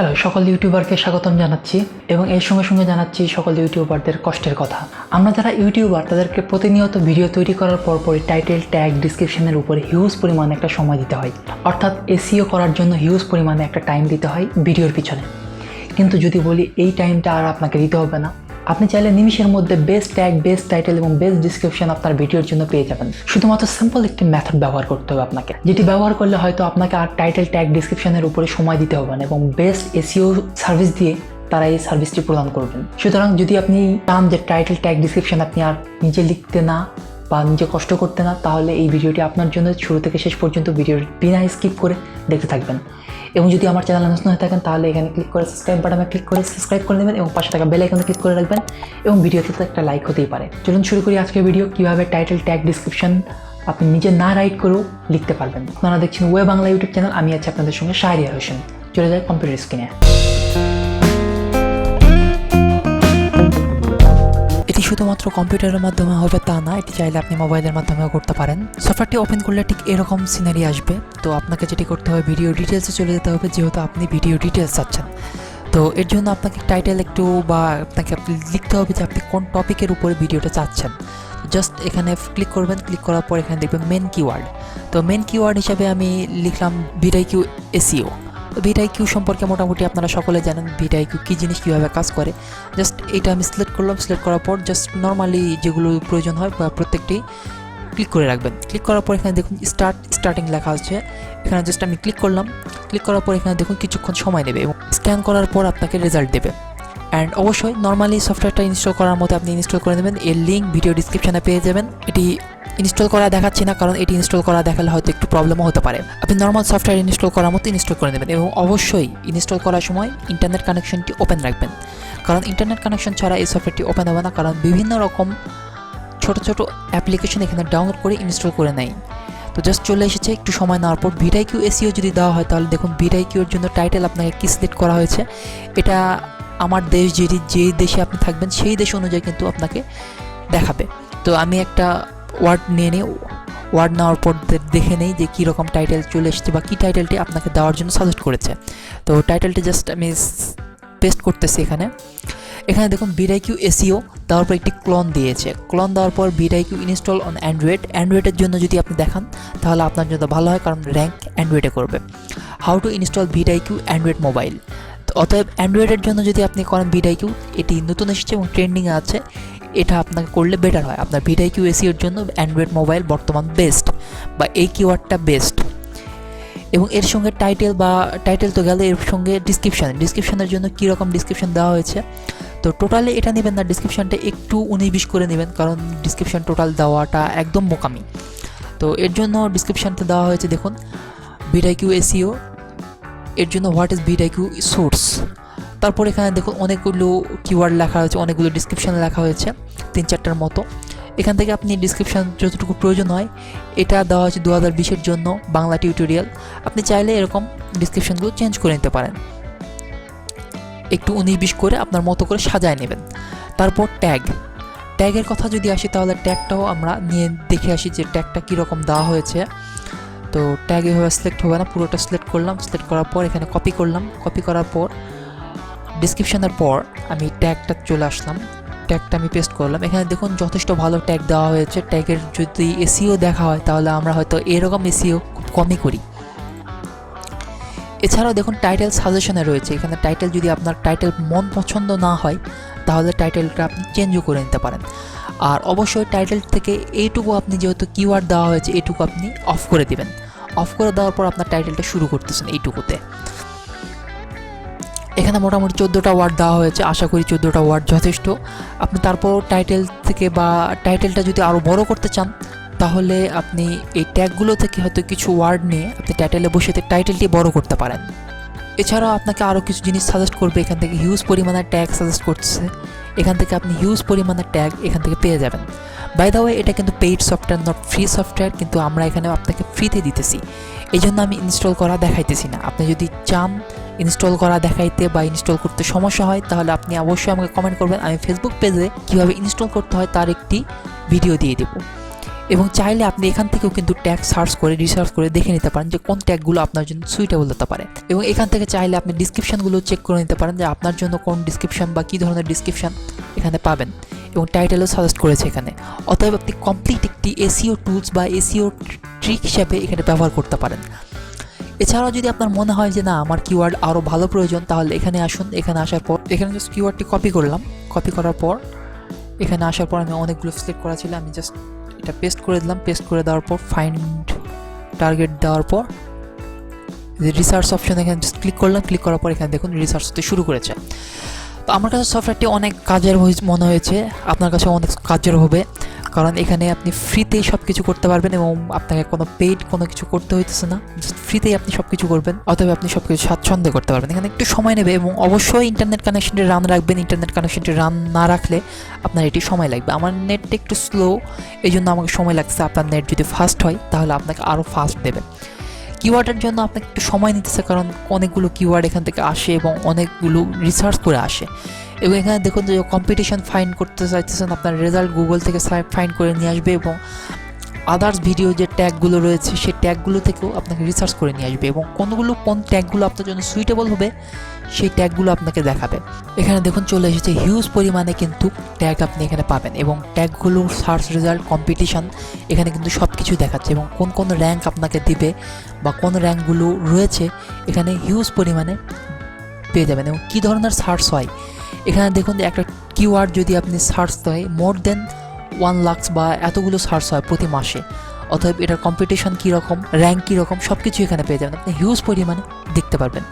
Hello, সকল ইউটিউবারকে স্বাগতম জানাচ্ছি এবং এর সঙ্গে সঙ্গে জানাচ্ছি সকল ইউটিউবারদের কষ্টের কথা। আমরা যারা ইউটিউবার তাদেরকে প্রতিনিয়ত ভিডিও তৈরি করার পরপরই টাইটেল, ট্যাগ, ডিসক্রিপশনের উপরে হিউজ পরিমাণে একটা সময় দিতে হয়, অর্থাৎ এসইও করার জন্য হিউজ পরিমাণে একটা টাইম দিতে হয় ভিডিওর পিছনে। কিন্তু যদি বলি এই টাইমটা আর আপনাকে দিতে হবে না, আপনি চাইলে নিমিষের মধ্যে বেস্ট ট্যাগ, বেস্ট টাইটেল এবং বেস্ট ডিসক্রিপশন আপনার ভিডিওর জন্য পেয়ে যাবেন। শুধুমাত্র সিম্পল একটি মেথড ব্যবহার করতে হবে আপনাকে, যেটি ব্যবহার করলে হয়তো আপনাকে আর টাইটেল, ট্যাগ, ডিসক্রিপশনের উপরে সময় দিতে হবে না এবং বেস্ট এসইও সার্ভিস দিয়ে তারা এই সার্ভিসটি প্রদান করবেন। সুতরাং যদি আপনি চান যে টাইটেল, ট্যাগ, ডিসক্রিপশন আপনি আর নিজে লিখতে না বা নিজে কষ্ট করতে না, তাহলে এই ভিডিওটি আপনার জন্য শুরু থেকে শেষ পর্যন্ত ভিডিওর বিনা স্কিপ করে দেখতে থাকবেন। এবং যদি আমার চ্যানেলে নতুন হয়ে থাকেন তাহলে এখানে ক্লিক করে সাবস্ক্রাইব বাটনে ক্লিক করে সাবস্ক্রাইব করে নেবেন এবং পাশে থাকা বেল আইকনে ক্লিক করে রাখবেন এবং ভিডিওতে তো একটা লাইক হতেই পারে। চলুন শুরু করি আজকের ভিডিও, কীভাবে টাইটেল, ট্যাগ, ডিসক্রিপশন আপনি নিজে না রাইট করেও লিখতে পারবেন। আপনারা দেখছেন ওয়ে বাংলা ইউটিউব চ্যানেল, আমি আছি আপনাদের সঙ্গে শাহরিয়ার হোসেন। চলে যায় কম্পিউটার স্ক্রিনে। এটি শুধুমাত্র কম্পিউটারের মাধ্যমে হবে তা না, এটি চাইলে আপনি মোবাইলের মাধ্যমেও করতে পারেন। সফটওয়্যারটি ওপেন করলে ঠিক এরকম সিনারি আসবে। তো আপনাকে যেটি করতে হবে, ভিডিও ডিটেলসে চলে যেতে হবে, যেহেতু আপনি ভিডিও ডিটেলস চাচ্ছেন। তো এর জন্য আপনাকে টাইটেল একটু বা আপনাকে লিখতে হবে যে আপনি কোন টপিকের উপরে ভিডিওটা চাচ্ছেন। জাস্ট এখানে ক্লিক করবেন, ক্লিক করার পর এখানে দেখবেন মেন কিওয়ার্ড। তো মেন কিওয়ার্ড হিসাবে আমি লিখলাম ভিডিও এসইও। তো ভিডিও সম্পর্কে মোটামুটি আপনারা সকলে জানেন ভিডিও কী জিনিস, কীভাবে কাজ করে। জাস্ট এইটা আমি সিলেক্ট করলাম। সিলেক্ট করার পর জাস্ট নর্মালি যেগুলো প্রয়োজন হয় বা প্রত্যেকটি ক্লিক করে রাখবেন। ক্লিক করার পর এখানে দেখুন স্টার্টিং লেখা আছে, এখানে জাস্ট আমি ক্লিক করলাম। ক্লিক করার পর এখানে দেখুন কিছুক্ষণ সময় নেবে এবং স্ক্যান করার পর আপনাকে রেজাল্ট দেবে। অ্যান্ড অবশ্যই নর্মালি সফটওয়্যারটা ইনস্টল করার মতো আপনি ইনস্টল করে নেবেন। এর লিঙ্ক ভিডিও ডিসক্রিপশনে পেয়ে যাবেন। এটি ইনস্টল করা দেখাচ্ছি না, কারণ এটি ইনস্টল করা দেখালে হয়তো একটু প্রবলেমও হতে পারে। আপনি নর্মাল সফটওয়্যার ইনস্টল করার মতো ইনস্টল করে নেবেন এবং অবশ্যই ইনস্টল করার সময় ইন্টারনেট কানেকশনটি ওপেন রাখবেন, কারণ ইন্টারনেট কানেকশন ছাড়া এই সফটওয়্যারটি ওপেন হবে না। কারণ বিভিন্ন রকম ছোট ছোট অ্যাপ্লিকেশন এখানে ডাউনলোড করে ইনস্টল করে নেয়। তো জাস্ট চলে এসেছে। একটু সময় নেওয়ার পর ভিডিও এসইও যদি দেওয়া হয় তাহলে দেখুন ভিডিওর জন্য টাইটেল আপনাকে কি সিলেক্ট করা হয়েছে। এটা আমার দেশ, যে দেশে আপনি থাকবেন সেই দেশ অনুযায়ী কিন্তু আপনাকে দেখাবে। তো আমি একটা ওয়ার্ড নিয়ে নিই, ওয়ার্ড নেওয়ার পর দেখে নেই যে কীরকম টাইটেল চলে এসেছে বা কী টাইটেলটি আপনাকে দেওয়ার জন্য সাজেস্ট করেছে। তো টাইটেলটি জাস্ট আমি পেস্ট করতেছি এখানে দেখুন ভিডিও এসইও দেওয়ার পর একটি ক্লোন দিয়েছে। ক্লোন দেওয়ার পর ভিডিও ইনস্টল অন অ্যান্ড্রয়েডের জন্য যদি আপনি দেখান তাহলে আপনার জন্য ভালো হয়, কারণ র্যাঙ্ক অ্যান্ড্রয়েডে করবে। How to install video Android mobile. তো অতএব অ্যান্ড্রয়েডের জন্য যদি আপনি করেন ভিডিও, এটি নতুন এসেছে এবং ট্রেন্ডিংয়ে আছে, এটা আপনাকে করলে বেটার হয়। আপনার ভিডিও এসইওর জন্য অ্যান্ড্রয়েড মোবাইল বর্তমান বেস্ট বা এই কিওয়ার্ডটা বেস্ট। এবং এর সঙ্গে টাইটেল তো গেলে, এর সঙ্গে ডিসক্রিপশনের জন্য কীরকম ডিসক্রিপশন দেওয়া হয়েছে। তো টোটালি এটা নেবেন না, ডিসক্রিপশনটা একটু 19-20 করে নেবেন, কারণ ডিসক্রিপশন টোটাল দেওয়াটা একদম বোকামি। তো এর জন্য ডিসক্রিপশনটা দেওয়া হয়েছে দেখুন ভিডিও এসইও, এর জন্য হোয়াট ইজ ভিডিও সোর্স। তারপর এখানে দেখুন অনেকগুলো কিওয়ার্ড লেখা হয়েছে, অনেকগুলো ডিসক্রিপশন লেখা হয়েছে, 3-4টার মতো। এখান থেকে আপনি ডিসক্রিপশন যতটুকু প্রয়োজন হয়, এটা দেওয়া হয়েছে 2020-এর জন্য বাংলা টিউটোরিয়াল। আপনি চাইলে এরকম ডিসক্রিপশনগুলো চেঞ্জ করে নিতে পারেন, একটু 19-20 করে আপনার মতো করে সাজায় নেবেন। তারপর ট্যাগের কথা যদি আসি তাহলে ট্যাগটাও আমরা নিয়ে দেখে আসি যে ট্যাগটা কীরকম দেওয়া হয়েছে। তো ট্যাগ এভাবে সিলেক্ট হবে না, পুরোটা সিলেক্ট করলাম। সিলেক্ট করার পর এখানে কপি করলাম। কপি করার পর ডিসক্রিপশনের পর আমি ট্যাগটা চলে আসলাম, ট্যাগটা আমি পেস্ট করলাম। এখানে দেখুন যথেষ্ট ভালো ট্যাগ দেওয়া হয়েছে। ট্যাগের যদি এসইও দেখা হয় তাহলে আমরা হয়তো এরকম এসইও খুব কমই করি। এছাড়াও দেখুন টাইটেল সাজেশনে রয়েছে, এখানে টাইটেল যদি আপনার টাইটেল মন পছন্দ না হয় তাহলে টাইটেলটা আপনি চেঞ্জও করে নিতে পারেন। আর অবশ্যই টাইটেল থেকে এইটুকু আপনি যেহেতু কিওয়ার্ড দেওয়া হয়েছে এইটুকু আপনি অফ করে দিবেন। অফ করে দেওয়ার পর আপনার টাইটেলটা শুরু করতেছেন এইটুকুতে। এখানে মোটামুটি 14টা ওয়ার্ড দেওয়া হয়েছে, আশা করি 14টা ওয়ার্ড যথেষ্ট। আপনি তারপর টাইটেল থেকে বা টাইটেলটা যদি আরও বড় করতে চান তাহলে আপনি এই ট্যাগগুলো থেকে হয়তো কিছু ওয়ার্ড নিয়ে আপনি টাইটেলে বসে টাইটেলটি বড় করতে পারেন। এছাড়াও আপনাকে আরও কিছু জিনিস সাজেস্ট করবে, এখান থেকে হিউজ পরিমাণের ট্যাগ সাজেস্ট করছে। এখান থেকে আপনি হিউজ পরিমাণের ট্যাগ এখান থেকে পেয়ে যাবেন। বাই দ্য ওয়ে, এটা কিন্তু paid software, not free software, কিন্তু আমরা এখানে আপনাকে ফ্রিতে দিতেছি। এই জন্য আমি ইনস্টল করা দেখাইতেছি না। আপনি যদি চান ইনস্টল করা দেখাইতে বা ইনস্টল করতে সমস্যা হয় তাহলে আপনি অবশ্যই আমাকে কমেন্ট করবেন, আমি ফেসবুক পেজে কীভাবে ইনস্টল করতে হয় তার একটি ভিডিও দিয়ে দেব। এবং চাইলে আপনি এখান থেকেও কিন্তু ট্যাগ সার্চ করে রিসার্চ করে দেখে নিতে পারেন যে কোন ট্যাগগুলো আপনার জন্য সুইটেবল হতে পারে। এবং এখান থেকে চাইলে আপনি ডিসক্রিপশানগুলো চেক করে নিতে পারেন যে আপনার জন্য কোন ডিসক্রিপশান বা কী ধরনের ডিসক্রিপশান এখানে পাবেন, এবং টাইটেলও সাজেস্ট করেছে এখানে। অতএব আপনি কমপ্লিট একটি এসইও টুলস বা এসইও ট্রিক হিসাবে এখানে ব্যবহার করতে পারেন। এছাড়াও যদি আপনার মনে হয় যে না আমার কিওয়ার্ড আরও ভালো প্রয়োজন, তাহলে এখানে আসুন। এখানে আসার পর এখানে জাস্ট কিওয়ার্ডটি কপি করলাম। কপি করার পর এখানে আসার পর আমি অনেকগুলো সিলেক্ট করা ছিল, আমি জাস্ট এটা পেস্ট করে দিলাম। পেস্ট করে দেওয়ার পর ফাইন্ড টার্গেট দেওয়ার পর রিসার্চ অপশন এখানে জাস্ট ক্লিক করলাম। ক্লিক করার পর এখানে দেখুন রিসার্চ হতে শুরু করেছে। তো আমার কাছে সফটওয়্যারটি অনেক কাজের মনে হয়েছে, আপনার কাছে অনেক কাজের হবে, কারণ এখানে আপনি ফ্রিতেই সব কিছু করতে পারবেন এবং আপনাকে কোনো পেইড কোনো কিছু করতে হইতেছে না, জাস্ট ফ্রিতেই আপনি সব কিছু করবেন। অতএব আপনি সব কিছু স্বাচ্ছন্দ্যে করতে পারবেন। এখানে একটু সময় নেবে এবং অবশ্যই ইন্টারনেট কানেকশনটি রান রাখবেন। ইন্টারনেট কানেকশনটি রান না রাখলে আপনার এটি সময় লাগবে। আমার নেটটা একটু স্লো, এই জন্য আমাকে সময় লাগছে। আপনার নেট যদি ফাস্ট হয় তাহলে আপনাকে আরও ফাস্ট দেবে। কিওয়ার্ডের জন্য আপনাকে একটু সময় নিতেছে, কারণ অনেকগুলো কিওয়ার্ড এখান থেকে আসে এবং অনেকগুলো রিসার্চ করে আসে। এবং এখানে দেখুন যে কম্পিটিশন ফাইন্ড করতে চাইতেছেন, আপনার রেজাল্ট গুগল থেকে ফাইন্ড করে নিয়ে আসবে এবং আদার্স ভিডিও যে ট্যাগগুলো রয়েছে সেই ট্যাগগুলো থেকেও আপনাকে রিসার্চ করে নিয়ে আসবে এবং কোন ট্যাগগুলো আপনার জন্য সুইটেবল হবে সেই ট্যাগগুলো আপনাকে দেখাবে। এখানে দেখুন চলে এসেছে হিউজ পরিমাণে কিন্তু ট্যাগ আপনি এখানে পাবেন এবং ট্যাগগুলো সার্চ রেজাল্ট কম্পিটিশন এখানে কিন্তু সব কিছু দেখাচ্ছে এবং কোন র্যাঙ্ক আপনাকে দিবে বা কোন র্যাঙ্কগুলো রয়েছে এখানে হিউজ পরিমাণে পেয়ে যাবেন। এবং কী ধরনের সার্চ হয় এখানে দেখুন যে একটা কিওয়ার্ড যদি আপনি সার্চ হয় মোর দেন 1 লাখ বা এতগুলো সার্চ হয় প্রতি মাসে। অতএব এটার কম্পিটিশন কীরকম, র্যাঙ্ক কীরকম সব কিছু এখানে পেয়ে যাবেন, আপনি হিউজ পরিমাণে দেখতে পারবেন।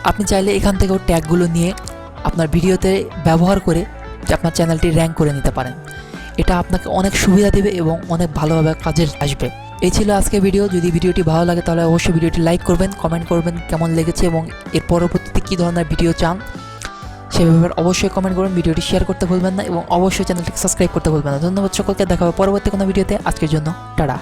আপনি চাইলে এখান থেকেও ট্যাগগুলো নিয়ে আপনার ভিডিওতে ব্যবহার করে আপনার চ্যানেলটি র্যাঙ্ক করে নিতে পারেন। এটা আপনাকে অনেক সুবিধা দেবে এবং অনেক ভালোভাবে কাজে আসবে। এই ছিল আজকে ভিডিও। যদি ভিডিওটি ভালো লাগে তাহলে অবশ্যই ভিডিওটি লাইক করবেন, কমেন্ট করবেন কেমন লেগেছে এবং এর পরবর্তীতে কী ধরনের ভিডিও চান সে ব্যাপারে অবশ্যই কমেন্ট করবেন। ভিডিওটি শেয়ার করতে ভুলবেন না এবং অবশ্যই চ্যানেলটিকে সাবস্ক্রাইব করতে ভুলবেন না। ধন্যবাদ সকলকে, দেখা হবে পরবর্তী কোনো ভিডিওতে। আজকের জন্য টাটা।